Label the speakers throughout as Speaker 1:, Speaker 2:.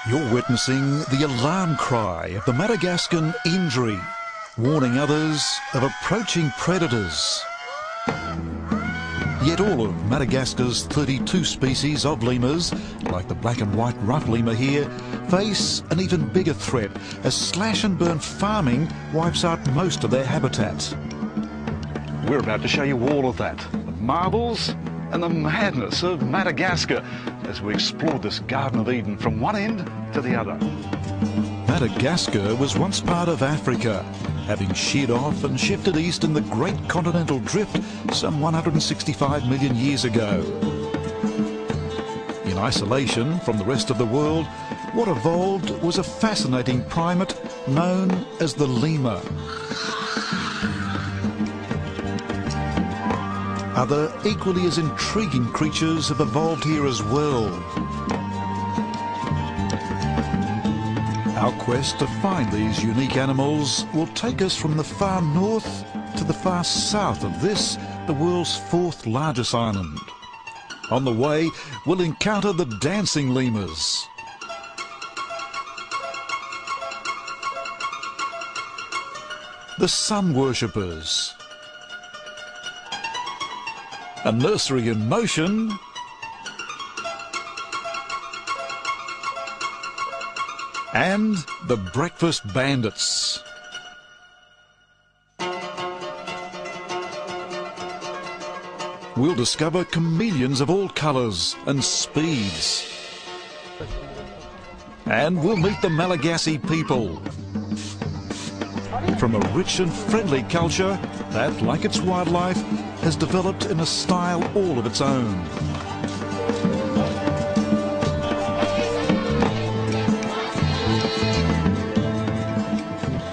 Speaker 1: You're witnessing the alarm cry of the Madagascan Indri, warning others of approaching predators. Yet all of Madagascar's 32 species of lemurs, like the black and white rough lemur here, face an even bigger threat as slash and burn farming wipes out most of their habitat. We're about to show you all of that, the marvels and the madness of Madagascar, as we explore this Garden of Eden from one end to the other. Madagascar was once part of Africa, having sheared off and shifted east in the Great Continental Drift some 165 million years ago. In isolation from the rest of the world, what evolved was a fascinating primate known as the lemur. Other equally as intriguing creatures have evolved here as well. Our quest to find these unique animals will take us from the far north to the far south of this, the world's fourth largest island. On the way, we'll encounter the dancing lemurs, the sun worshippers, a nursery in motion, and the breakfast bandits. We'll discover chameleons of all colours and speeds. And we'll meet the Malagasy people. From a rich and friendly culture that, like its wildlife, has developed in a style all of its own.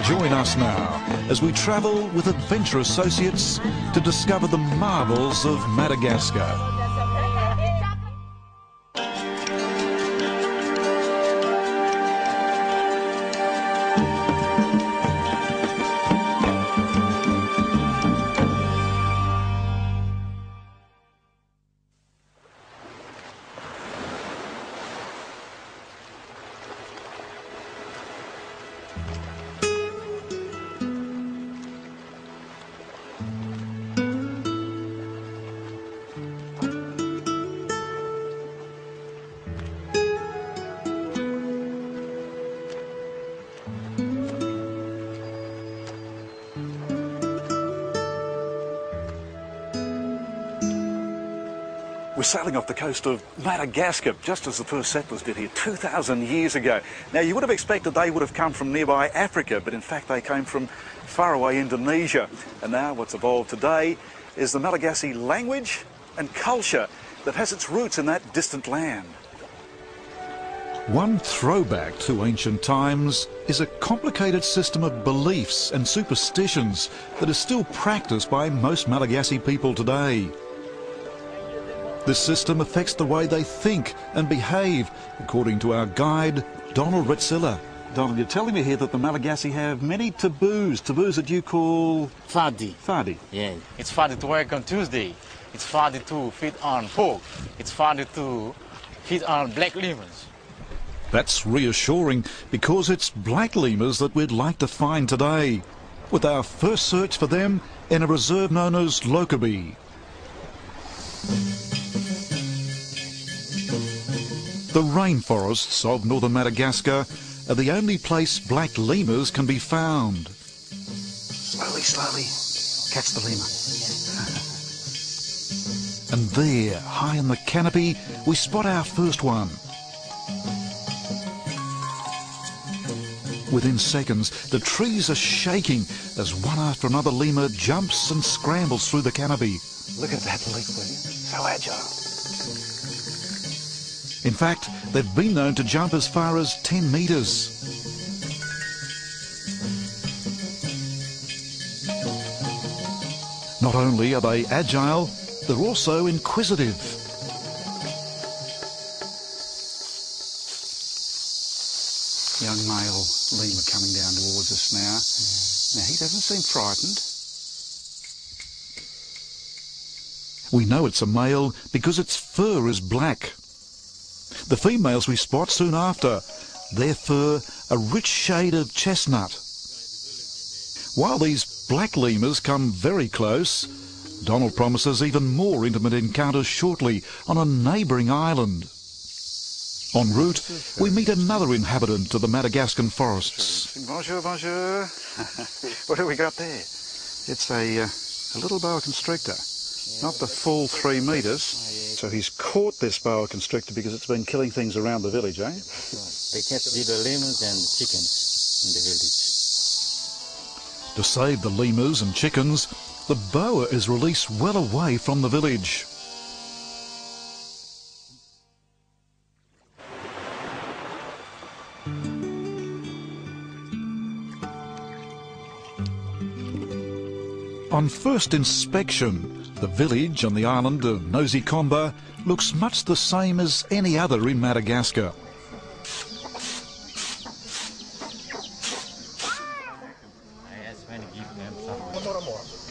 Speaker 1: Join us now as we travel with Adventure Associates to discover the marvels of Madagascar. We're sailing off the coast of Madagascar, just as the first settlers did here 2,000 years ago. Now, you would have expected they would have come from nearby Africa, but in fact they came from faraway Indonesia. And now what's evolved today is the Malagasy language and culture that has its roots in that distant land. One throwback to ancient times is a complicated system of beliefs and superstitions that is still practiced by most Malagasy people today. This system affects the way they think and behave, according to our guide, Donald Retsila. Donald, you're telling me here that the Malagasy have many taboos that you call...
Speaker 2: Fadi.
Speaker 1: Fadi.
Speaker 2: Yeah. It's Fadi to work on Tuesday. It's Fadi to feed on pork. It's Fadi to feed on black lemurs.
Speaker 1: That's reassuring, because it's black lemurs that we'd like to find today, with our first search for them in a reserve known as Lockerbie. The rainforests of northern Madagascar are the only place black lemurs can be found. Slowly, slowly, catch the lemur. And there, high in the canopy, we spot our first one. Within seconds, the trees are shaking as one after another lemur jumps and scrambles through the canopy. Look at that leap, will you? So agile. In fact, they've been known to jump as far as 10 metres. Not only are they agile, they're also inquisitive. Young male lemur coming down towards us now. Now, he doesn't seem frightened. We know it's a male because its fur is black. The females we spot soon after, their fur a rich shade of chestnut. While these black lemurs come very close, Donald promises even more intimate encounters shortly on a neighbouring island. En route, we meet another inhabitant of the Madagascan forests.
Speaker 3: Bonjour, bonjour. What have we got there? It's a little boa constrictor, not the full 3 metres. So he's caught this boa constrictor because it's been killing things around the village, eh?
Speaker 2: They catch the lemurs and chickens in the village.
Speaker 1: To save the lemurs and chickens, the boa is released well away from the village. On first inspection, the village on the island of Nosy Comba looks much the same as any other in Madagascar.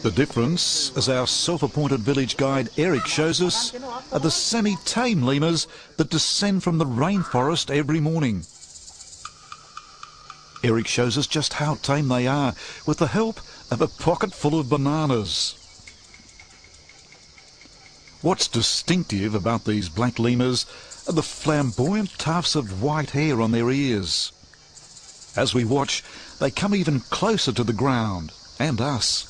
Speaker 1: The difference, as our self-appointed village guide Eric shows us, are the semi-tame lemurs that descend from the rainforest every morning. Eric shows us just how tame they are with the help of a pocket full of bananas. What's distinctive about these black lemurs are the flamboyant tufts of white hair on their ears. As we watch, they come even closer to the ground and us.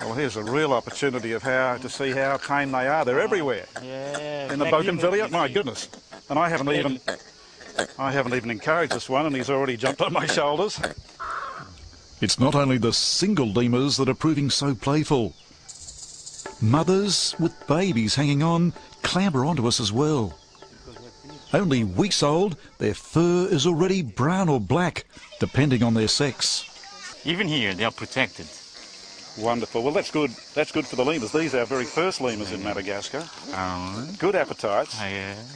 Speaker 3: Well, here's a real opportunity of to see how tame they are. They're everywhere.
Speaker 2: Yeah.
Speaker 3: In the bougainvillea, my goodness. And I haven't even encouraged this one, and he's already jumped on my shoulders.
Speaker 1: It's not only the single lemurs that are proving so playful. Mothers with babies hanging on clamber onto us as well. Only weeks old, their fur is already brown or black, depending on their sex.
Speaker 2: Even here, they are protected.
Speaker 3: Wonderful. Well, that's good. That's good for the lemurs. These are our very first lemurs in Madagascar. Good appetites.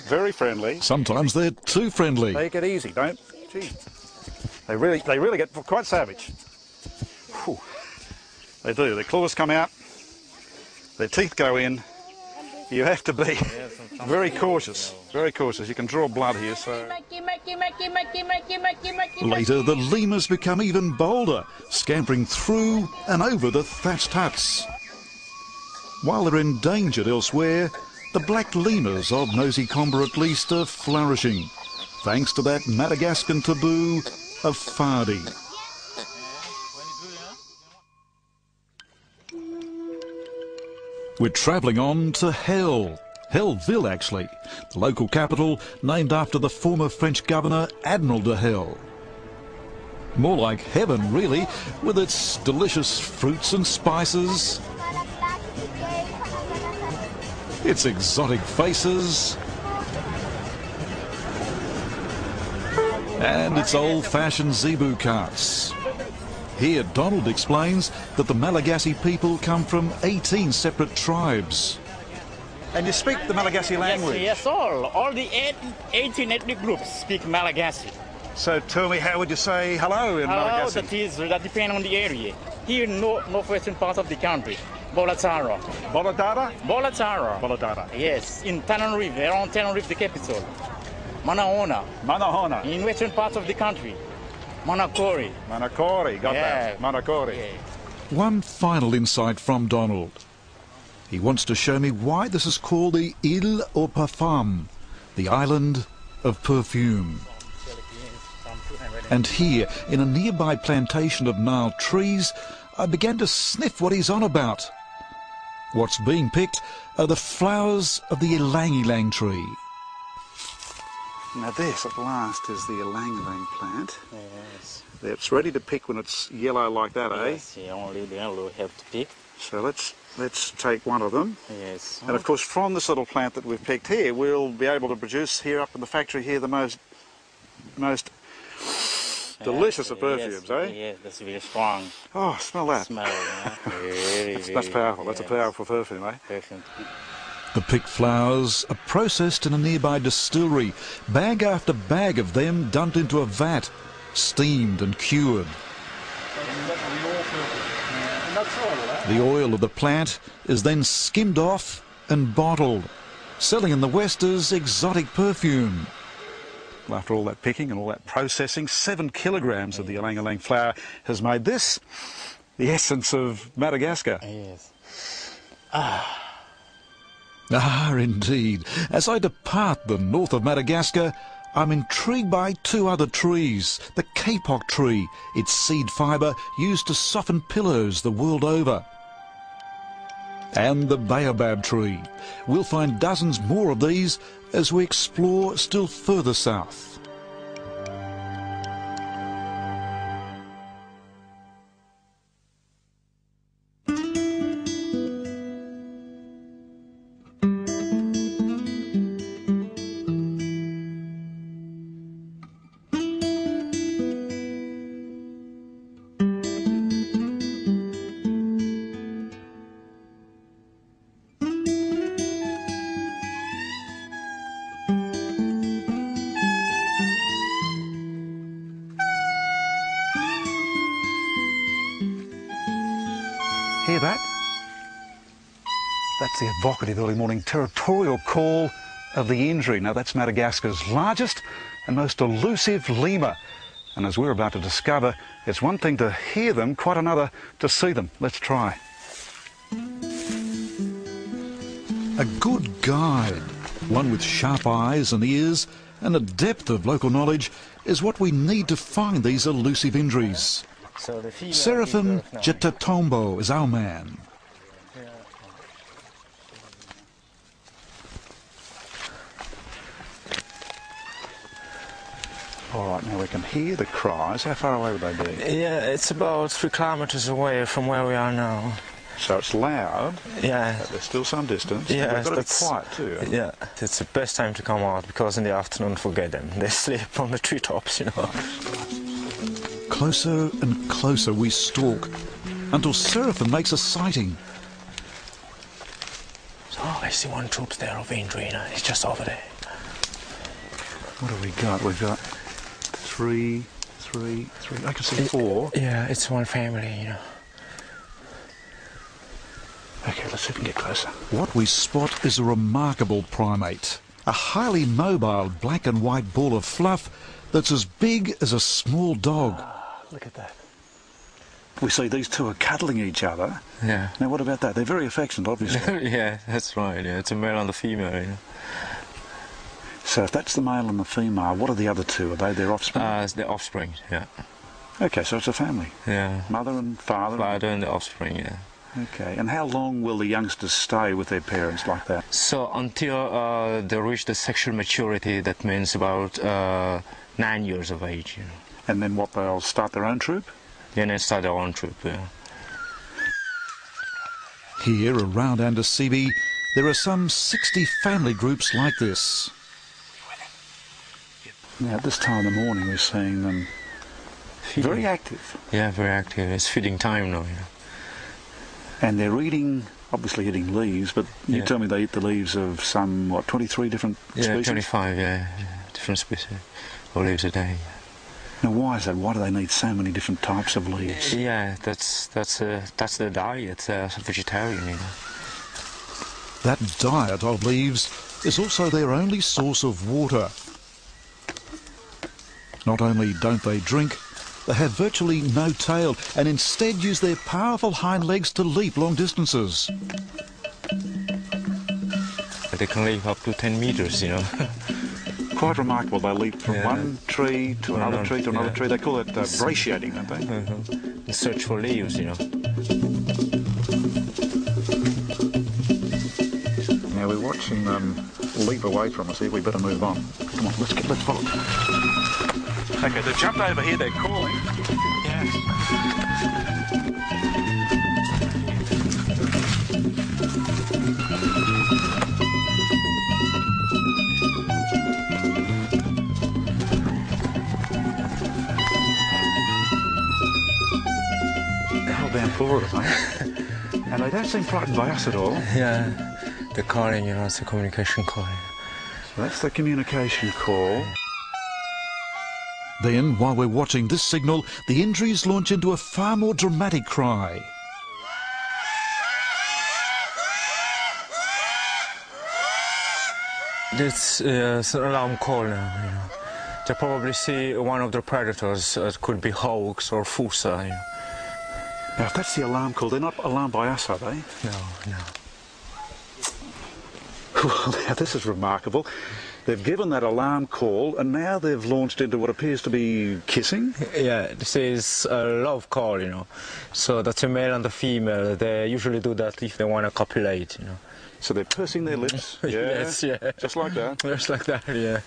Speaker 3: Very friendly.
Speaker 1: Sometimes they're too friendly.
Speaker 3: Take it easy, don't. Gee, they really get quite savage. Whew. They do. Their claws come out. Their teeth go in. You have to be very cautious. Very cautious. You can draw blood here, so...
Speaker 1: Later, the lemurs become even bolder, scampering through and over the thatched huts. While they're endangered elsewhere, the black lemurs of Nosy Comba at least are flourishing, thanks to that Madagascan taboo of whādi. We're travelling on to Hellville actually, the local capital named after the former French governor Admiral de Hell. More like heaven really, with its delicious fruits and spices, its exotic faces, and its old-fashioned zebu carts. Here, Donald explains that the Malagasy people come from 18 separate tribes.
Speaker 3: And you speak the Malagasy language?
Speaker 2: Yes, all the 18 ethnic groups speak Malagasy.
Speaker 3: So tell me, how would you say hello in Malagasy?
Speaker 2: That depends on the area. Here in northwestern part of the country, Bolatara.
Speaker 3: Boladara?
Speaker 2: Bolatara.
Speaker 3: Boladara.
Speaker 2: Yes, in Tananarive, around Tananarive, the capital. Manahona.
Speaker 3: Manahona.
Speaker 2: In western parts of the country. Manakori.
Speaker 3: Manakori, got that. Manakori.
Speaker 2: Yeah.
Speaker 1: One final insight from Donald. He wants to show me why this is called the Île aux Parfums, the island of perfume. And here, in a nearby plantation of gnarled trees, I began to sniff what he's on about. What's being picked are the flowers of the ylang-ylang tree.
Speaker 3: Now this, at last, is the ylang-ylang plant.
Speaker 2: Yes.
Speaker 3: It's ready to pick when it's yellow like that, eh?
Speaker 2: Yes, only the yellow have to pick.
Speaker 3: So let's take one of them.
Speaker 2: Yes.
Speaker 3: And of course, from this little plant that we've picked here, we'll be able to produce here up in the factory here the most delicious of perfumes, eh?
Speaker 2: Yes, that's very strong.
Speaker 3: Oh, smell that.
Speaker 2: Smell, yeah.
Speaker 3: That's powerful. That's a
Speaker 2: yes.
Speaker 3: powerful perfume, eh?
Speaker 2: Perfume.
Speaker 1: The picked flowers are processed in a nearby distillery, bag after bag of them dumped into a vat, steamed and cured. The oil of the plant is then skimmed off and bottled. selling in the West as exotic perfume.
Speaker 3: After all that picking and all that processing, 7 kilograms of the ylang-ylang flower has made this the essence of Madagascar.
Speaker 2: Yes.
Speaker 1: Ah, indeed. As I depart the north of Madagascar, I'm intrigued by 2 other trees. The kapok tree, its seed fibre used to soften pillows the world over. And the baobab tree. We'll find dozens more of these as we explore still further south.
Speaker 3: Hear that? That's the evocative early morning territorial call of the Indri. Now that's Madagascar's largest and most elusive lemur. And as we're about to discover, it's one thing to hear them, quite another to see them. Let's try.
Speaker 1: A good guide, one with sharp eyes and ears and a depth of local knowledge, is what we need to find these elusive Indris.
Speaker 2: So the female
Speaker 1: Seraphim
Speaker 2: gives birth now.
Speaker 1: Jetatombo is our man.
Speaker 3: All right, now we can hear the cries. How far away would they be?
Speaker 4: Yeah, it's about 3 kilometers away from where we are now.
Speaker 3: So it's loud,
Speaker 4: Yeah.
Speaker 3: but there's still some distance.
Speaker 4: Yeah,
Speaker 3: They've got to be
Speaker 4: that's-
Speaker 3: quiet too.
Speaker 4: Yeah, it's the best time to come out because in the afternoon, forget them. They sleep on the treetops, you know.
Speaker 1: Closer and closer we stalk until Seraphim makes a sighting.
Speaker 4: Oh, I see one troop there of Indri. It's just over there.
Speaker 3: What have we got? We've got 3. I can see 4.
Speaker 4: Yeah, it's one family, you know.
Speaker 3: Okay, let's see if we can get closer.
Speaker 1: What we spot is a remarkable primate, a highly mobile black and white ball of fluff that's as big as a small dog.
Speaker 3: Look at that. We see these 2 are cuddling each other.
Speaker 4: Yeah.
Speaker 3: Now what about that? They're very affectionate, obviously.
Speaker 4: Yeah, that's right. Yeah, it's a male and a female, you know.
Speaker 3: So if that's the male and the female, what are the other 2? Are they their offspring?
Speaker 4: It's the offspring, yeah.
Speaker 3: Okay, so it's a family.
Speaker 4: Yeah.
Speaker 3: Mother and father.
Speaker 4: Father and the offspring, yeah.
Speaker 3: Okay, and how long will the youngsters stay with their parents like that?
Speaker 4: So until they reach the sexual maturity, that means about 9 years of age, you know.
Speaker 3: And then what, they'll start their own troop?
Speaker 4: Then they start their own troop, yeah.
Speaker 1: Here around Andasibi, there are some 60 family groups like this.
Speaker 3: Now at this time of the morning we're seeing them very active.
Speaker 4: Yeah, very active. It's feeding time now, you know.
Speaker 3: And they're eating, obviously eating leaves, but you
Speaker 4: Yeah.
Speaker 3: tell me they eat the leaves of some, what, 23 different
Speaker 4: Yeah,
Speaker 3: species?
Speaker 4: 25, yeah, different species of leaves a day.
Speaker 3: Now why is that? Why do they need so many different types of leaves?
Speaker 4: Yeah, that's their diet, vegetarian, you know.
Speaker 1: That diet of leaves is also their only source of water. Not only don't they drink, they have virtually no tail and instead use their powerful hind legs to leap long distances.
Speaker 4: They can leap up to 10 meters, you know.
Speaker 3: Quite remarkable. They leap from
Speaker 4: Yeah.
Speaker 3: one tree to another tree to another
Speaker 4: yeah.
Speaker 3: tree. They call it brachiating, don't they?
Speaker 4: They search for leaves, you know.
Speaker 3: Now we're watching them leap away from us here. We better move on. Come on, let's follow. Okay, they've jumped over here. They're calling. They're hell-bound for us, mate. And they don't seem frightened by us at all.
Speaker 4: Yeah, the calling, you know, it's a communication calling.
Speaker 3: So that's the communication call.
Speaker 1: Then, while we're watching this signal, the Indris launch into a far more dramatic cry.
Speaker 4: This is an alarm call now, you know. They probably see one of the predators. It could be hawks or fossa, you know.
Speaker 3: Now, if that's the alarm call, they're not alarmed by us, are they?
Speaker 4: No, no.
Speaker 3: Well, now, this is remarkable. They've given that alarm call, and now they've launched into what appears to be kissing.
Speaker 4: Yeah, this is a love call, you know. So that's a male and a female. They usually do that if they want to copulate, you know.
Speaker 3: So they're pursing their lips. Yeah,
Speaker 4: Yes, yeah.
Speaker 3: just like that.
Speaker 4: Just like that, yeah.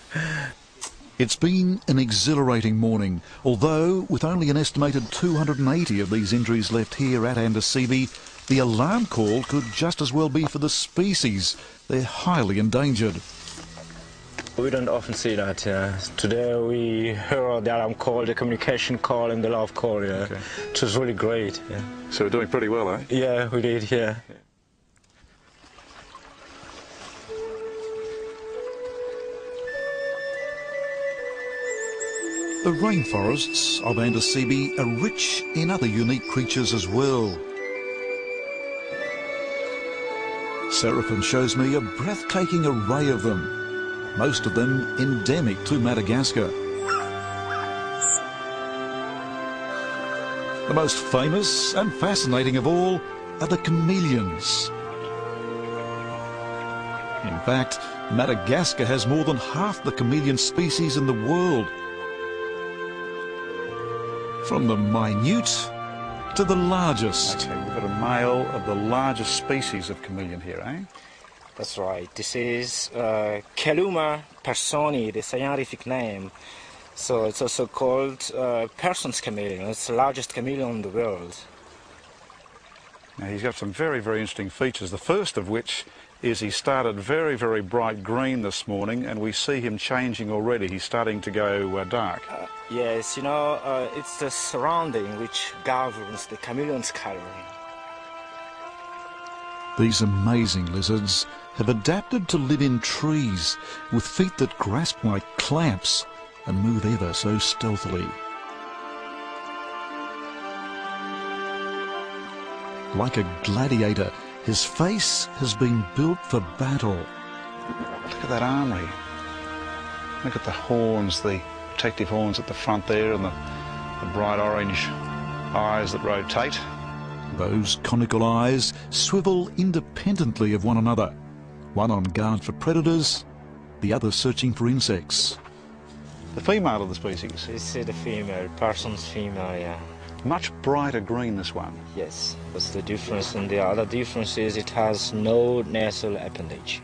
Speaker 1: It's been an exhilarating morning, although with only an estimated 280 of these injuries left here at Andasibe, the alarm call could just as well be for the species. They're highly endangered.
Speaker 4: We don't often see that. Today we heard the alarm call, the communication call and the love call, yeah.
Speaker 3: Okay.
Speaker 4: Which was really great, yeah.
Speaker 3: So we're doing pretty well, eh?
Speaker 4: Yeah, we did, yeah.
Speaker 1: The rainforests of Andasibe are rich in other unique creatures as well. Seraphin shows me a breathtaking array of them, most of them endemic to Madagascar. The most famous and fascinating of all are the chameleons. In fact, Madagascar has more than half the chameleon species in the world. From the minute to the largest.
Speaker 3: Okay, we've got a male of the largest species of chameleon here, eh?
Speaker 5: That's right. This is Caluma personi, the scientific name. So it's also called person's chameleon. It's the largest chameleon in the world.
Speaker 3: Now he's got some very, very interesting features. The first of which is he started very, very bright green this morning, and we see him changing already. He's starting to go dark.
Speaker 5: Yes, you know, it's the surrounding which governs the chameleon's coloring.
Speaker 1: These amazing lizards have adapted to live in trees with feet that grasp like clamps and move ever so stealthily. Like a gladiator, his face has been built for battle.
Speaker 3: Look at that armoury. Look at the horns, the protective horns at the front there, and the bright orange eyes that rotate.
Speaker 1: Those conical eyes swivel independently of one another, one on guard for predators, the other searching for insects.
Speaker 3: The female of the species.
Speaker 5: This is the female, person's female, yeah.
Speaker 3: Much brighter green, this one.
Speaker 5: Yes, that's the difference. And the other difference is it has no nasal appendage.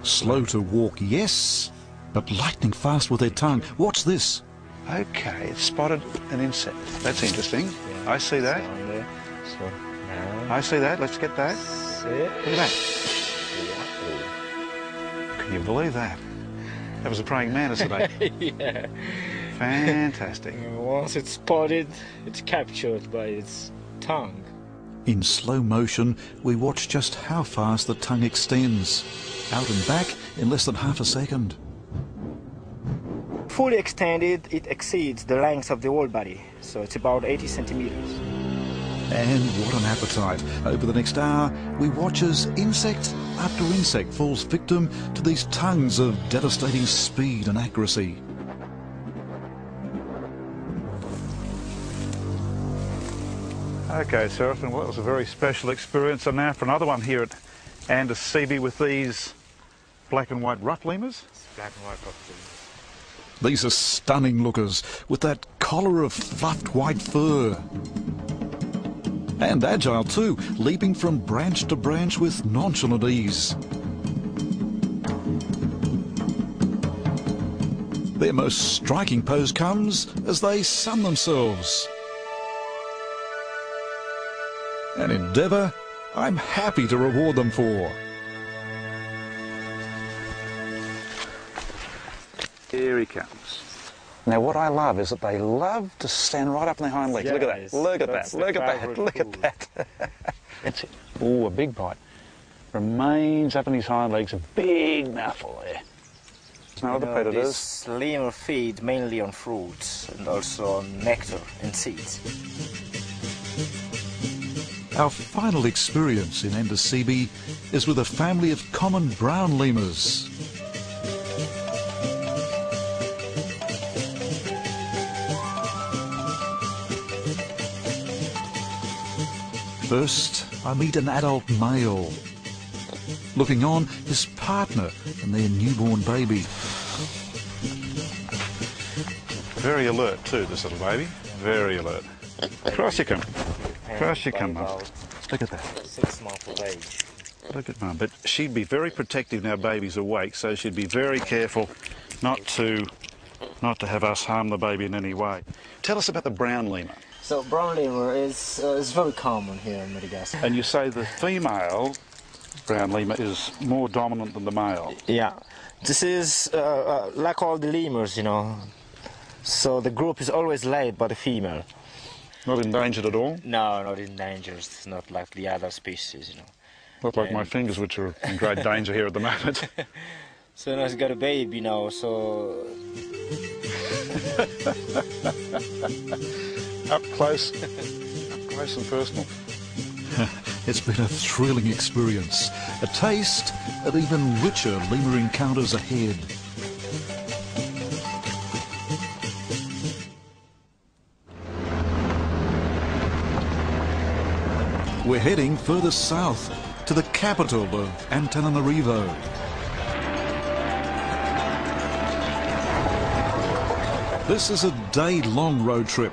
Speaker 1: Slow to walk, yes, but lightning fast with their tongue. Watch this.
Speaker 3: Okay, it's spotted an insect. That's interesting.
Speaker 5: Yeah,
Speaker 3: I see that.
Speaker 5: down there. So now,
Speaker 3: I see that. Let's get that.
Speaker 5: see.
Speaker 3: Look at that. Can you believe that? That was a praying mantis today.
Speaker 5: Yeah.
Speaker 3: Fantastic.
Speaker 5: Once it's spotted, it's captured by its tongue.
Speaker 1: In slow motion, we watch just how fast the tongue extends. Out and back in less than half a second.
Speaker 5: Fully extended, it exceeds the length of the whole body, so it's about 80 centimeters.
Speaker 1: And what an appetite. Over the next hour, we watch as insect after insect falls victim to these tongues of devastating speed and accuracy.
Speaker 3: Okay, Seraphin, well, that was a very special experience. And now for another one here at Andasibe with these black and white rough lemurs.
Speaker 5: Black and white property.
Speaker 1: These are stunning lookers with that collar of fluffed white fur. And agile too, leaping from branch to branch with nonchalant ease. Their most striking pose comes as they sun themselves. An endeavour I'm happy to reward them for.
Speaker 3: Here he comes. Now what I love is that they love to stand right up on their hind legs. Look at that,
Speaker 5: Yes,
Speaker 3: look at
Speaker 5: that's
Speaker 3: that,
Speaker 5: the
Speaker 3: look at that,
Speaker 5: favourite
Speaker 3: look at
Speaker 5: food.
Speaker 3: that. That's it. Ooh, a big bite. Remains up on his hind legs, a big mouthful there. No other predators.
Speaker 5: This lemur feed mainly on fruits and also on nectar and seeds.
Speaker 1: Our final experience in Andasibe is with a family of common brown lemurs. First, I meet an adult male. Looking on, his partner and their newborn baby.
Speaker 3: Very alert too, this little baby. Very alert. Across you come. Across you come, Mum. Look at that.
Speaker 5: 6 months of age.
Speaker 3: Look at Mum. But she'd be very protective now baby's awake, so she'd be very careful not to have us harm the baby in any way. Tell us about the brown lemur.
Speaker 5: So brown lemur is very common here in Madagascar.
Speaker 3: And you say the female brown lemur is more dominant than the male.
Speaker 5: Yeah, this is like all the lemurs, you know. So the group is always led by the female.
Speaker 3: Not endangered at all?
Speaker 5: No, not endangered. It's not like the other species, you know.
Speaker 3: Not like my fingers, which are in great danger here at the moment.
Speaker 5: So now it's got a baby now, so...
Speaker 3: Up close and personal.
Speaker 1: It's been a thrilling experience, a taste of even richer lemur encounters ahead. We're heading further south to the capital of Antananarivo. This is a day-long road trip,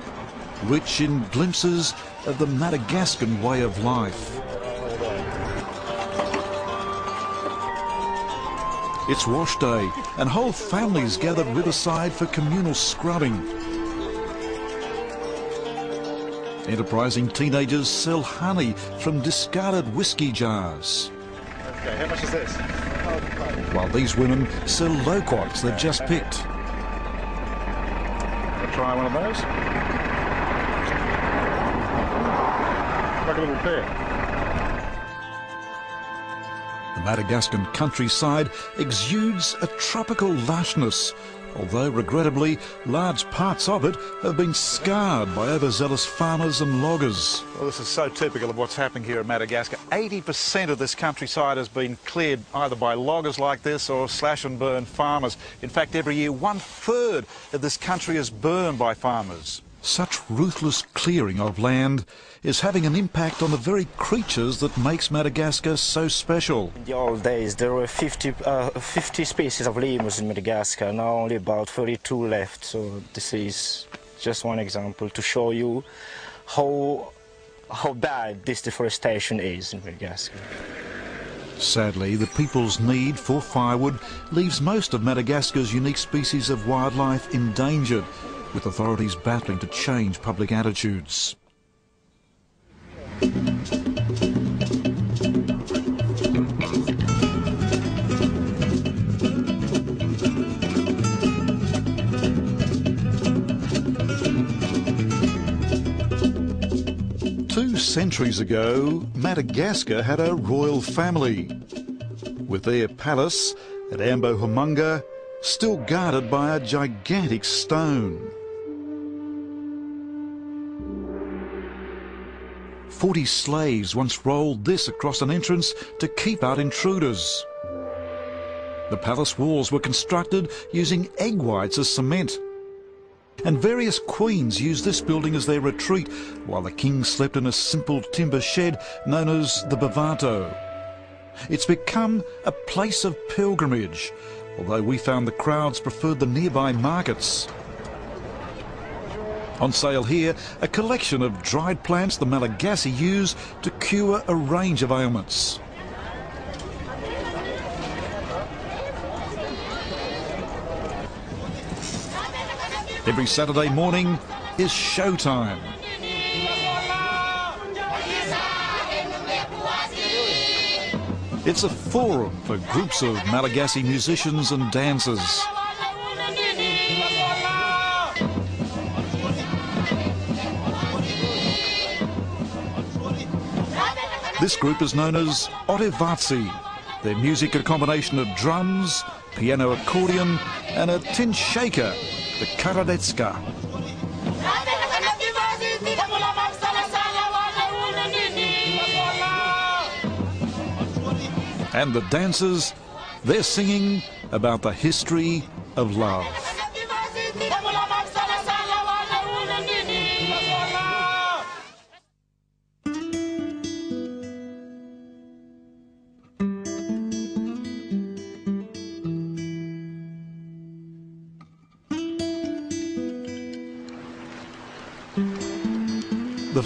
Speaker 1: rich in glimpses of the Madagascan way of life. It's wash day, and whole families gathered riverside for communal scrubbing. Enterprising teenagers sell honey from discarded whiskey jars.
Speaker 3: Okay, how much is this?
Speaker 1: While these women sell loquats they've just picked.
Speaker 3: I'll try one of those. Like a little pear.
Speaker 1: The Madagascan countryside exudes a tropical lushness, although regrettably large parts of it have been scarred by overzealous farmers and loggers.
Speaker 3: Well, this is so typical of what's happening here in Madagascar. 80% of this countryside has been cleared either by loggers like this or slash and burn farmers. In fact, every year 1/3 of this country is burned by farmers.
Speaker 1: Such ruthless clearing of land is having an impact on the very creatures that makes Madagascar so special.
Speaker 5: In the old days, there were 50 species of lemurs in Madagascar. Now only about 32 left. So this is just one example to show you how bad this deforestation is in Madagascar.
Speaker 1: Sadly, the people's need for firewood leaves most of Madagascar's unique species of wildlife endangered, with authorities battling to change public attitudes. Two centuries ago, Madagascar had a royal family, with their palace at Ambohumunga still guarded by a gigantic stone. 40 slaves once rolled this across an entrance to keep out intruders. The palace walls were constructed using egg whites as cement, and various queens used this building as their retreat, while the king slept in a simple timber shed known as the Bavato. It's become a place of pilgrimage, although we found the crowds preferred the nearby markets. On sale here, a collection of dried plants the Malagasy use to cure a range of ailments. Every Saturday morning is showtime. It's a forum for groups of Malagasy musicians and dancers. This group is known as Otevatsi. Their music a combination of drums, piano accordion and a tin shaker, the karadetska. And the dancers, they're singing about the history of love.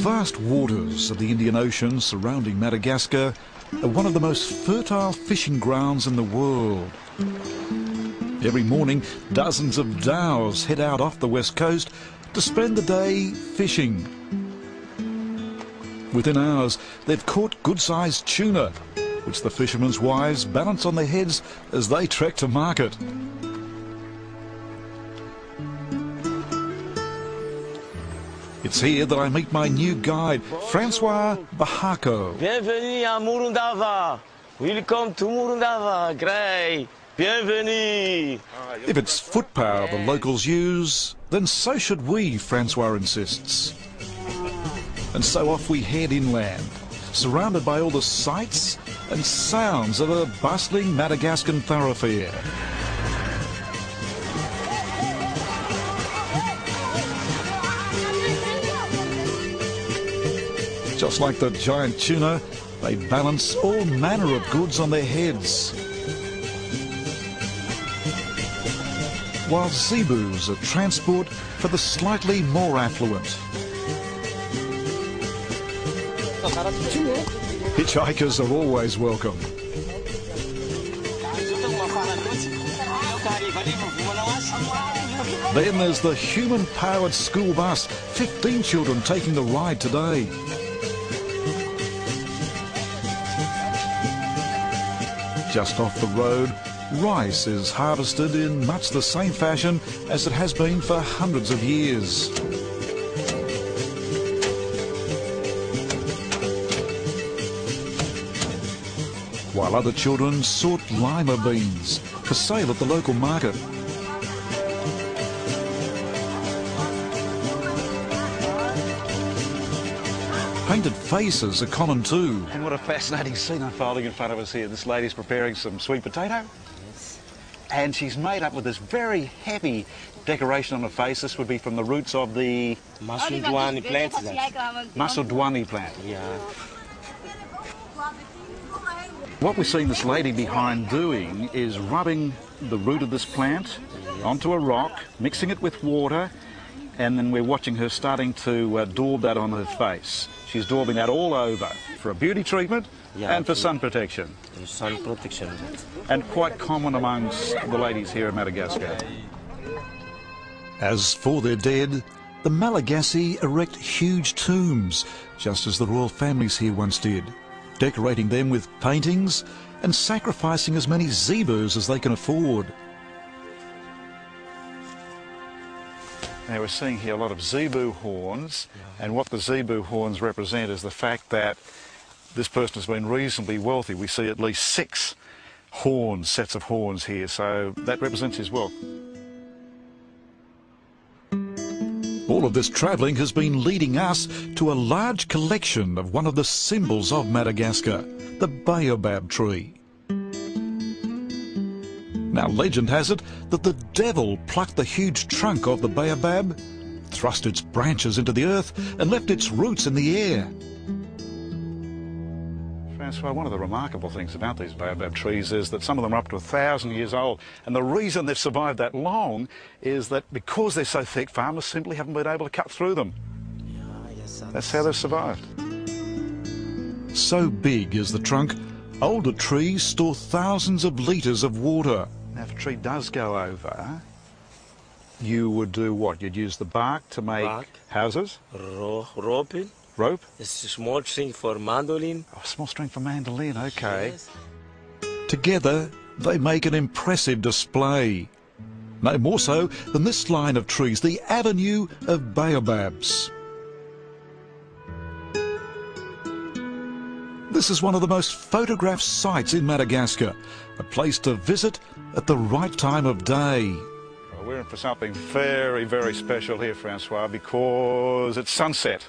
Speaker 1: vast waters of the Indian Ocean surrounding Madagascar are one of the most fertile fishing grounds in the world. Every morning, dozens of dhows head out off the west coast to spend the day fishing. Within hours, they've caught good-sized tuna, which the fishermen's wives balance on their heads as they trek to market. It's here that I meet my new guide, Francois Bahako.
Speaker 6: Bienvenue à Morondava. Welcome to Morondava. Great. Bienvenue.
Speaker 1: If it's foot power the locals use, then so should we, Francois insists. And so off we head inland, surrounded by all the sights and sounds of a bustling Madagascan thoroughfare. Just like the giant tuna, they balance all manner of goods on their heads. While zebus are transport for the slightly more affluent. Hitchhikers are always welcome. Then there's the human-powered school bus, 15 children taking the ride today. Just off the road, rice is harvested in much the same fashion as it has been for hundreds of years. While other children sort lima beans for sale at the local market. Painted faces are common too.
Speaker 3: And what a fascinating scene unfolding in front of us here. This lady's preparing some sweet potato. Yes. And she's made up with this very heavy decoration on her face. This would be from the roots of the
Speaker 6: Masudwani plant.
Speaker 3: Masudwani plant.
Speaker 6: Yeah.
Speaker 3: What we're seeing this lady behind doing is rubbing the root of this plant onto a rock, mixing it with water, and then we're watching her starting to daub that on her face. She's daubing that all over for a beauty treatment and for sun protection.
Speaker 6: Sun protection.
Speaker 3: And quite common amongst the ladies here in Madagascar.
Speaker 1: As for their dead, the Malagasy erect huge tombs, just as the royal families here once did, decorating them with paintings and sacrificing as many zebus as they can afford.
Speaker 3: Now we're seeing here a lot of zebu horns, and what the zebu horns represent is the fact that this person has been reasonably wealthy. We see at least 6 horns, sets of horns here, so that represents his wealth.
Speaker 1: All of this travelling has been leading us to a large collection of one of the symbols of Madagascar, the baobab tree. Now, legend has it that the devil plucked the huge trunk of the baobab, thrust its branches into the earth and left its roots in the air.
Speaker 3: Francois, one of the remarkable things about these baobab trees is that some of them are up to 1,000 years old, and the reason they've survived that long is that because they're so thick, farmers simply haven't been able to cut through them. That's how they've survived.
Speaker 1: So big is the trunk, older trees store thousands of litres of water.
Speaker 3: Now, if a tree does go over, you would do what? You'd use the bark to make houses?
Speaker 6: Rope.
Speaker 3: Rope?
Speaker 6: It's a small string for mandolin.
Speaker 3: Oh, small string for mandolin, okay.
Speaker 6: Yes.
Speaker 1: Together, they make an impressive display. No more so than this line of trees, the Avenue of Baobabs. This is one of the most photographed sites in Madagascar, a place to visit at the right time of day.
Speaker 3: Well, we're in for something very, very special here, Francois, because it's sunset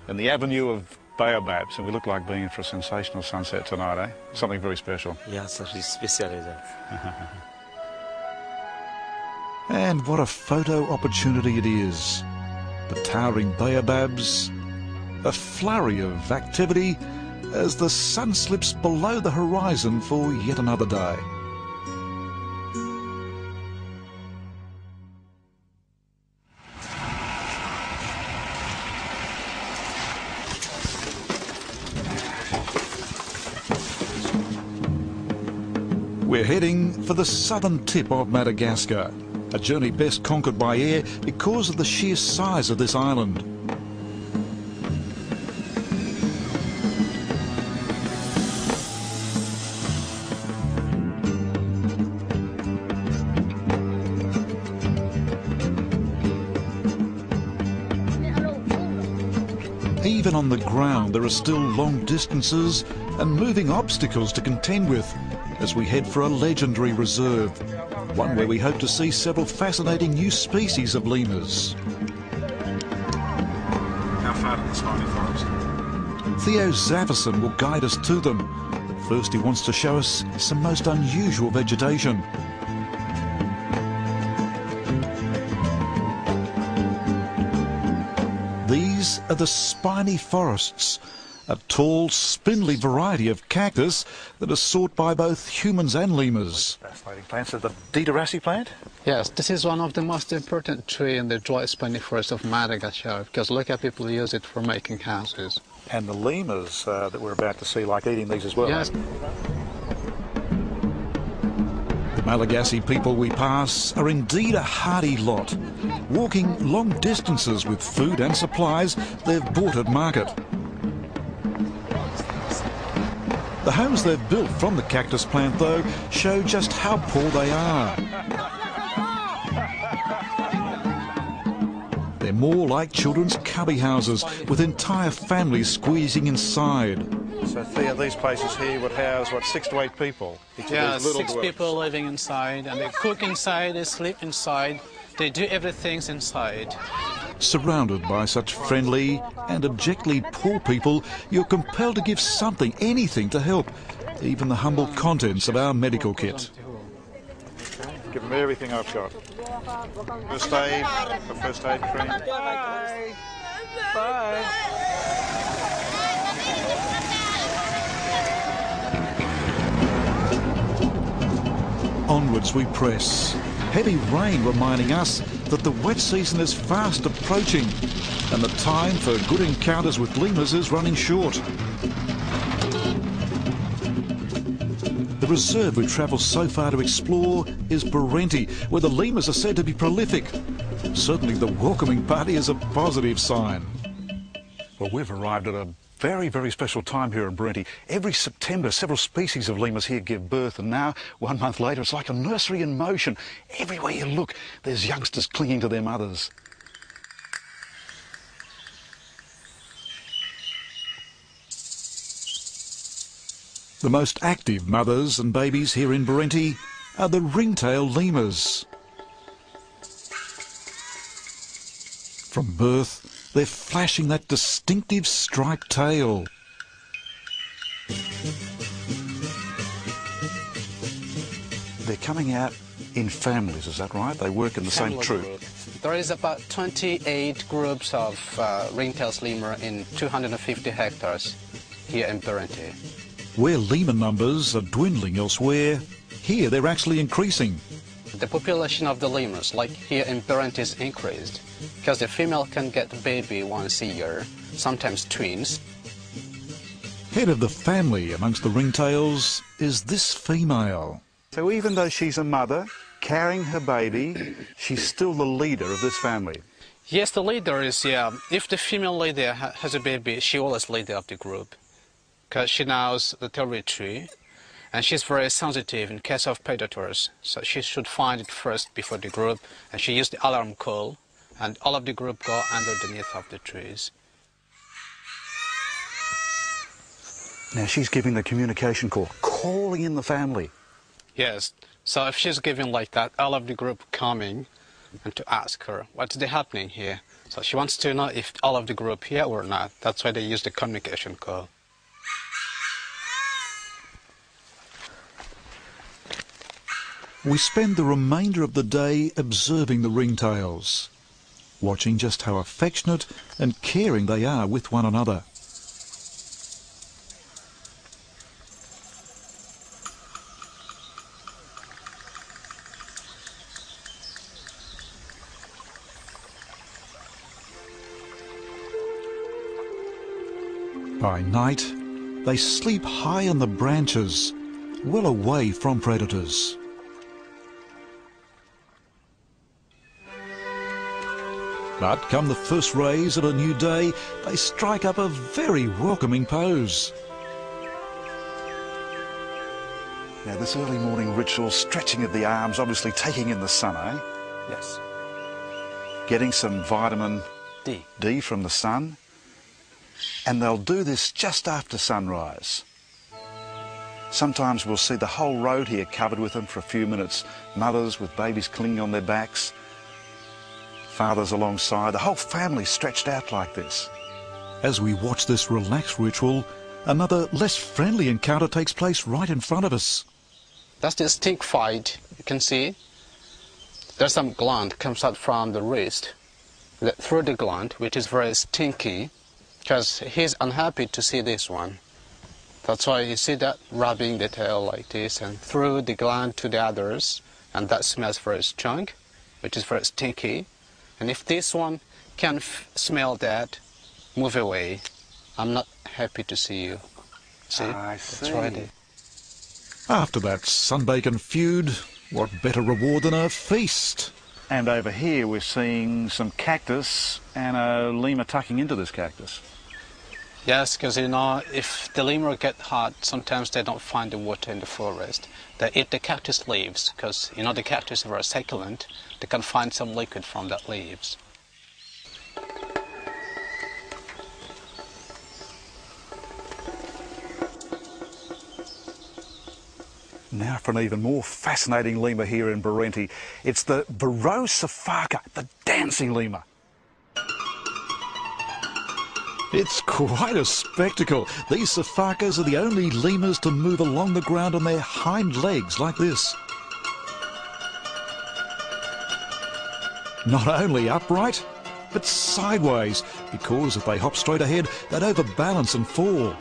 Speaker 3: in the Avenue of Baobabs, and we look like being in for a sensational sunset tonight, eh? Something very special.
Speaker 6: Yeah, something special is that.
Speaker 1: And what a photo opportunity it is. The towering baobabs, a flurry of activity as the sun slips below the horizon for yet another day. We're heading for the southern tip of Madagascar, a journey best conquered by air because of the sheer size of this island. Even on the ground, there are still long distances and moving obstacles to contend with as we head for a legendary reserve, one where we hope to see several fascinating new species of lemurs.
Speaker 3: How far to the spiny forest?
Speaker 1: Theo Zaverson will guide us to them, but first he wants to show us some most unusual vegetation. These are the spiny forests, a tall, spindly variety of cactus that are sought by both humans and lemurs.
Speaker 3: Fascinating plants. So the Diderassi plant?
Speaker 7: Yes, this is one of the most important trees in the dry spiny forest of Madagascar, because local people use it for making houses.
Speaker 3: And the lemurs that we're about to see like eating these as well.
Speaker 7: Yes.
Speaker 1: The Malagasy people we pass are indeed a hardy lot, walking long distances with food and supplies they've bought at market. The homes they've built from the cactus plant, though, show just how poor they are. They're more like children's cubby houses, with entire families squeezing inside.
Speaker 3: So Thea, these places here would house, what, 6 to 8 people?
Speaker 7: Yeah,
Speaker 3: These little
Speaker 7: 6
Speaker 3: dwellings.
Speaker 7: people living inside, and they cook inside, they sleep inside, they do everything inside.
Speaker 1: Surrounded by such friendly and abjectly poor people, you're compelled to give something, anything to help, even the humble contents of our medical kit.
Speaker 3: Give them everything I've got. First aid, the first aid cream.
Speaker 7: Bye. Bye.
Speaker 1: Onwards we press. Heavy rain reminding us that the wet season is fast approaching and the time for good encounters with lemurs is running short. The reserve we travel so far to explore is Barenti, where the lemurs are said to be prolific. Certainly the welcoming party is a positive sign.
Speaker 3: Well, we've arrived at a very, very special time here in Barenti. Every September, several species of lemurs here give birth, and now, 1 month later, it's like a nursery in motion. Everywhere you look, there's youngsters clinging to their mothers.
Speaker 1: The most active mothers and babies here in Barenti are the ringtail lemurs. From birth, they're flashing that distinctive striped tail.
Speaker 3: They're coming out in families, is that right? They work in the same
Speaker 7: Family
Speaker 3: troop.
Speaker 7: group. There is about 28 groups of ringtail lemur in 250 hectares here in Barenti.
Speaker 1: Where lemur numbers are dwindling elsewhere, here they're actually increasing.
Speaker 7: The population of the lemurs, like here in Barenti, is increased because the female can get a baby once a year, sometimes twins.
Speaker 1: Head of the family amongst the ringtails is this female.
Speaker 3: So even though she's a mother, carrying her baby, she's still the leader of this family.
Speaker 7: Yes, the leader is, if the female leader has a baby, she always leader of the group because she knows the territory and she's very sensitive in case of predators. So she should find it first before the group, and she used the alarm call and all of the group go underneath of the trees.
Speaker 3: Now she's giving the communication call, calling in the family.
Speaker 7: Yes, so if she's giving like that, all of the group coming and to ask her what's happening here. So she wants to know if all of the group here or not. That's why they use the communication call.
Speaker 1: We spend the remainder of the day observing the ringtails, watching just how affectionate and caring they are with one another. By night, they sleep high in the branches, well away from predators. But come the first rays of a new day, they strike up a very welcoming pose. Now this early morning ritual, stretching of the arms, obviously taking in the sun, eh?
Speaker 7: Yes.
Speaker 1: Getting some vitamin D from the sun. And they'll do this just after sunrise. Sometimes we'll see the whole road here covered with them for a few minutes. Mothers with babies clinging on their backs. Fathers alongside, the whole family stretched out like this. As we watch this relaxed ritual, another less friendly encounter takes place right in front of us.
Speaker 7: That's the stink fight. You can see there's some gland comes out from the wrist, through the gland, which is very stinky, because he's unhappy to see this one. That's why you see that rubbing the tail like this and through the gland to the others, and that smells very strong, which is very stinky. And if this one can smell that, move away. I'm not happy to see you. See?
Speaker 1: I see.
Speaker 7: That's right.
Speaker 1: After that sunbacon feud, what better reward than a feast? And over here we're seeing some cactus and a lemur tucking into this cactus.
Speaker 7: Yes, because you know, if the lemur get hot, sometimes they don't find the water in the forest. They eat the cactus leaves, because you know the cactus is very succulent. They can find some liquid from that leaves.
Speaker 1: Now for an even more fascinating lemur here in Barenti. It's the Varroa sifaka, the dancing lemur. It's quite a spectacle. These sifakas are the only lemurs to move along the ground on their hind legs like this. Not only upright, but sideways, because if they hop straight ahead, they'd overbalance and fall.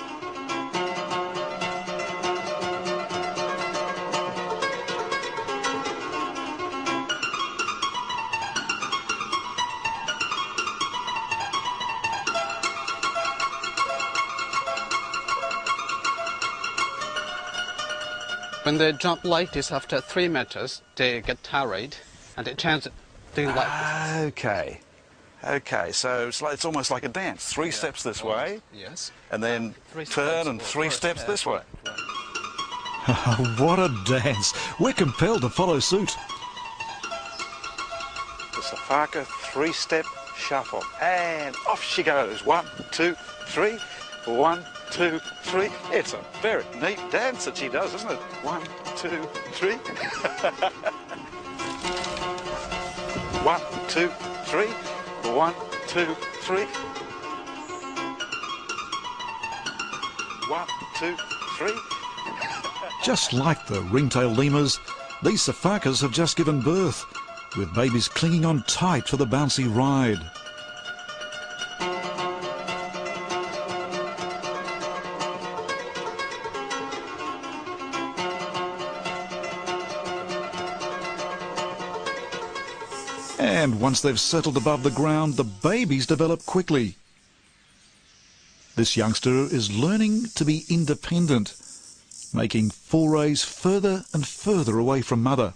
Speaker 7: When they jump like this after 3 meters, they get tired and they tend to do like this.
Speaker 1: Okay, so it's almost like a dance. 3 steps this way,
Speaker 7: Yes.
Speaker 1: and then turn and 3 steps this way.
Speaker 7: Right.
Speaker 1: What a dance. We're compelled to follow suit. The sifaka 3-step shuffle. And off she goes. 1, 2, 3. 1, 2, 3. It's a very neat dance that she does, isn't it? 1, 2, 3. 1, 2, 3. 1, 2, 3. 1, 2, 3. Just like the ringtail lemurs, these sifakas have just given birth, with babies clinging on tight for the bouncy ride. And once they've settled above the ground, the babies develop quickly. This youngster is learning to be independent, making forays further and further away from mother.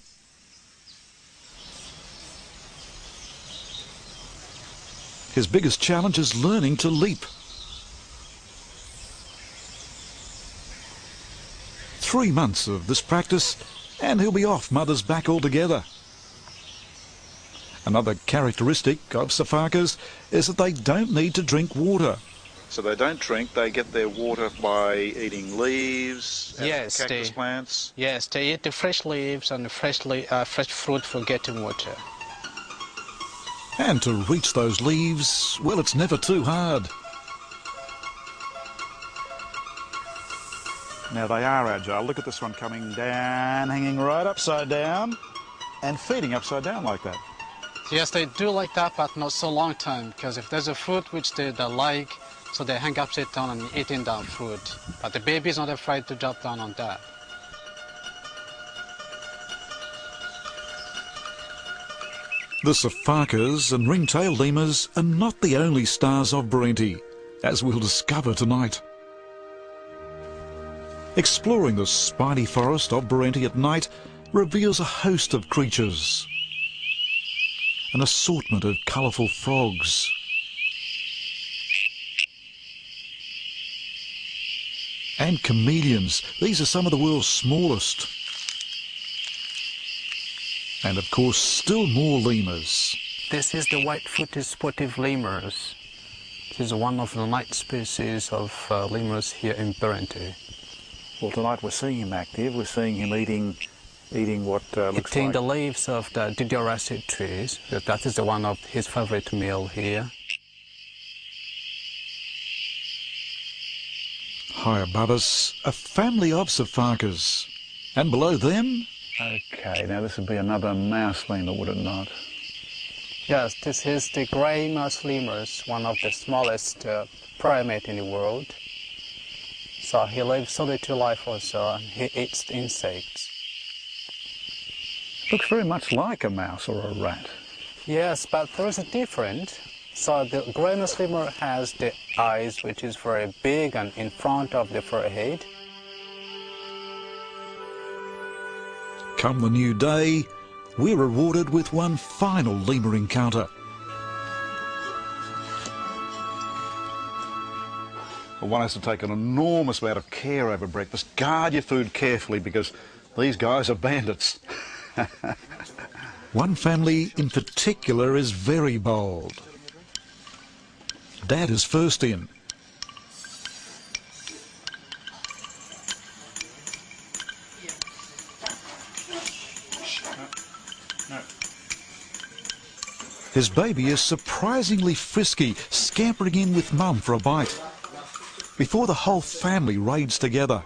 Speaker 1: His biggest challenge is learning to leap. 3 months of this practice and he'll be off mother's back altogether. Another characteristic of sifakas is that they don't need to drink water. So they don't drink, they get their water by eating leaves,
Speaker 7: Yes,
Speaker 1: cactus plants.
Speaker 7: Yes, they eat the fresh leaves and the fresh fruit for getting water.
Speaker 1: And to reach those leaves, well, it's never too hard. Now they are agile. Look at this one coming down, hanging right upside down and feeding upside down like that.
Speaker 7: Yes, they do like that, but not so long time, because if there's a fruit which they like, so they hang upside down and eating that fruit. But the baby is not afraid to drop down on that.
Speaker 1: The sifakas and ringtail lemurs are not the only stars of Barenti, as we'll discover tonight. Exploring the spiny forest of Barenti at night reveals a host of creatures. An assortment of colourful frogs. And chameleons. These are some of the world's smallest. And of course, still more lemurs.
Speaker 7: This is the white-footed sportive lemurs. This is one of the night species of lemurs here in Barenti.
Speaker 3: Well, tonight we're seeing him active. We're seeing him eating what looks
Speaker 7: Eating
Speaker 3: like...
Speaker 7: the leaves of the didioracid trees. That is one of his favorite meal here.
Speaker 1: High above us, a family of siphakas. And below them...
Speaker 3: Okay, now this would be another mouse lemur, would it not?
Speaker 7: Yes, this is the grey mouse lemurs, one of the smallest primate in the world. So he lives solitary life also, and he eats insects.
Speaker 3: Looks very much like a mouse or a rat.
Speaker 7: Yes, but there is a difference. So the grey mouse lemur has the eyes, which is very big and in front of the forehead.
Speaker 1: Come the new day, we're rewarded with one final lemur encounter.
Speaker 3: Well, one has to take an enormous amount of care over breakfast. Guard your food carefully because these guys are bandits.
Speaker 1: One family in particular is very bold. Dad is first in. His baby is surprisingly frisky, scampering in with mum for a bite, before the whole family raids together.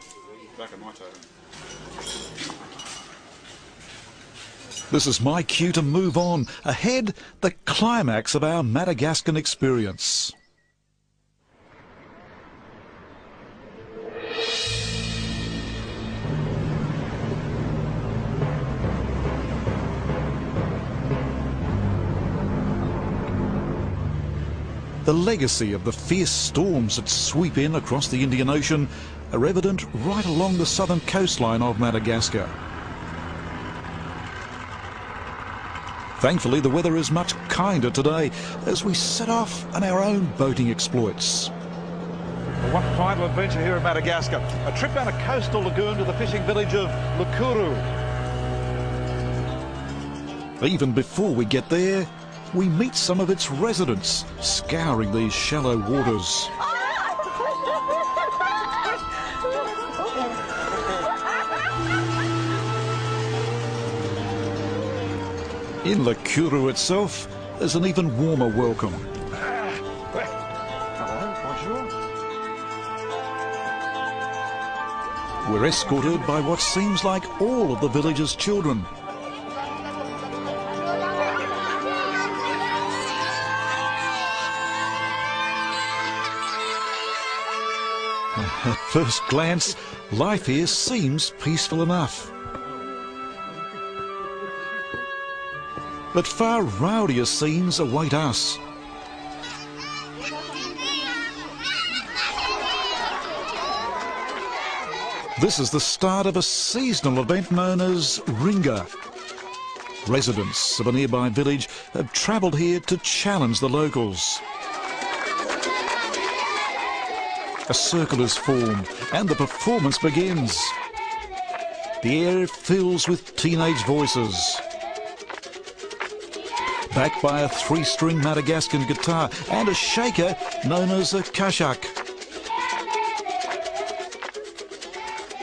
Speaker 1: This is my cue to move on. Ahead, the climax of our Madagascan experience. The legacy of the fierce storms that sweep in across the Indian Ocean are evident right along the southern coastline of Madagascar. Thankfully, the weather is much kinder today as we set off on our own boating exploits.
Speaker 3: Well, one final adventure here in Madagascar. A trip down a coastal lagoon to the fishing village of Lukuru.
Speaker 1: Even before we get there, we meet some of its residents scouring these shallow waters. In Lukuru itself, there's an even warmer welcome. We're escorted by what seems like all of the village's children. At first glance, life here seems peaceful enough. But far rowdier scenes await us. This is the start of a seasonal event known as Ringa. Residents of a nearby village have travelled here to challenge the locals. A circle is formed and the performance begins. The air fills with teenage voices. Backed by a 3-string Madagascan guitar and a shaker known as a kashak.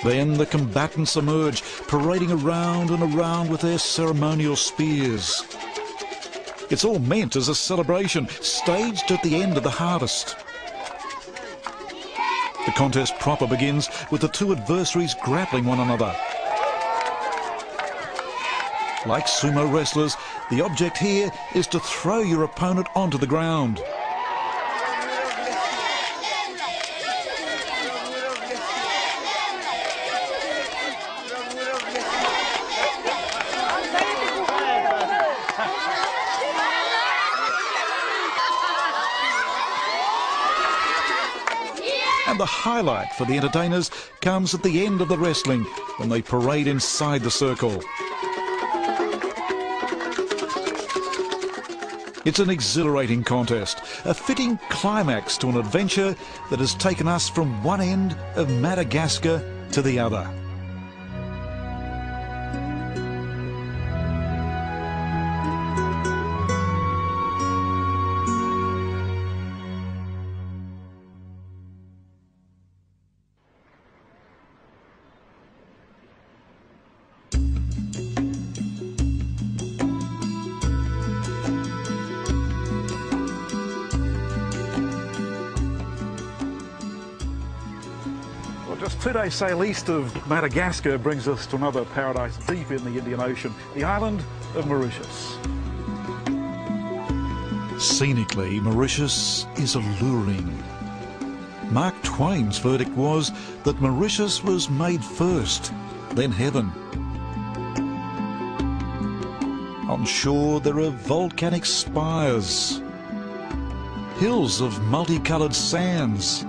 Speaker 1: Then the combatants emerge, parading around and around with their ceremonial spears. It's all meant as a celebration, staged at the end of the harvest. The contest proper begins with the two adversaries grappling one another. Like sumo wrestlers, the object here is to throw your opponent onto the ground. And And the highlight for the entertainers comes at the end of the wrestling, when they parade inside the circle. It's an exhilarating contest, a fitting climax to an adventure that has taken us from one end of Madagascar to the other.
Speaker 3: Just 2 days sail east of Madagascar brings us to another paradise deep in the Indian Ocean, the island of Mauritius.
Speaker 1: Scenically, Mauritius is alluring. Mark Twain's verdict was that Mauritius was made first, then heaven. On shore there are volcanic spires, hills of multicoloured sands,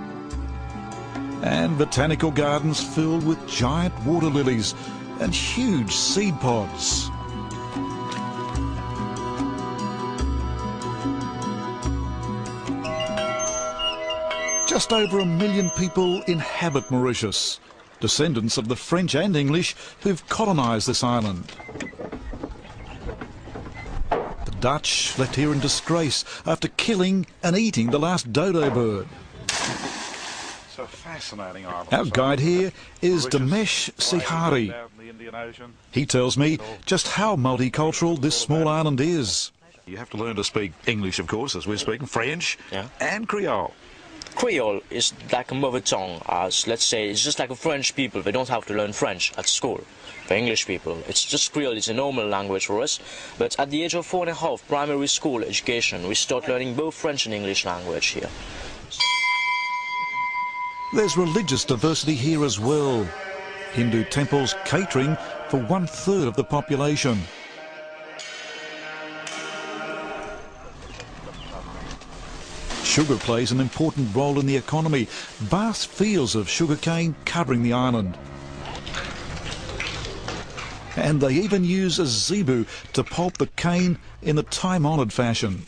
Speaker 1: and botanical gardens filled with giant water lilies and huge seed pods. Just over 1 million people inhabit Mauritius, descendants of the French and English who've colonised this island. The Dutch left here in disgrace after killing and eating the last dodo bird.
Speaker 3: It's a fascinating island.
Speaker 1: Our guide here is Damesh Sihari. He tells me just how multicultural this small island is.
Speaker 3: You have to learn to speak English, of course, as we're speaking, French, and Creole.
Speaker 6: Creole is like a mother tongue, as let's say it's just like a French people. They don't have to learn French at school. For English people, it's just Creole is a normal language for us. But at the age of 4.5 primary school education, we start learning both French and English language here.
Speaker 1: There's religious diversity here as well. Hindu temples catering for 1/3 of the population. Sugar plays an important role in the economy. Vast fields of sugarcane covering the island. And they even use a zebu to pulp the cane in the time-honoured fashion.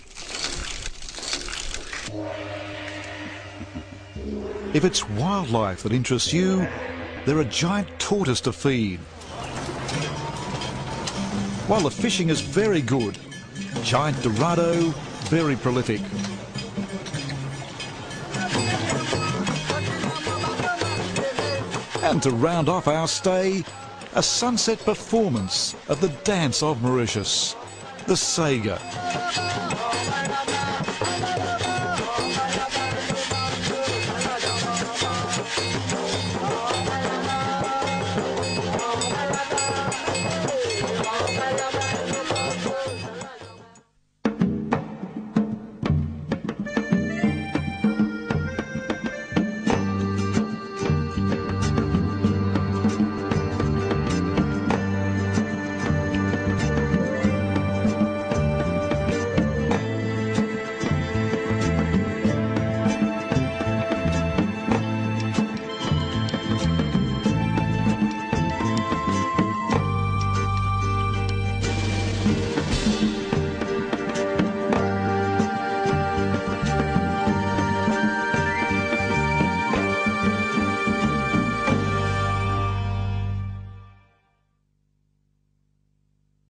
Speaker 1: If it's wildlife that interests you, there are giant tortoise to feed. While the fishing is very good, giant dorado, very prolific. And to round off our stay, a sunset performance of the dance of Mauritius, the Sega.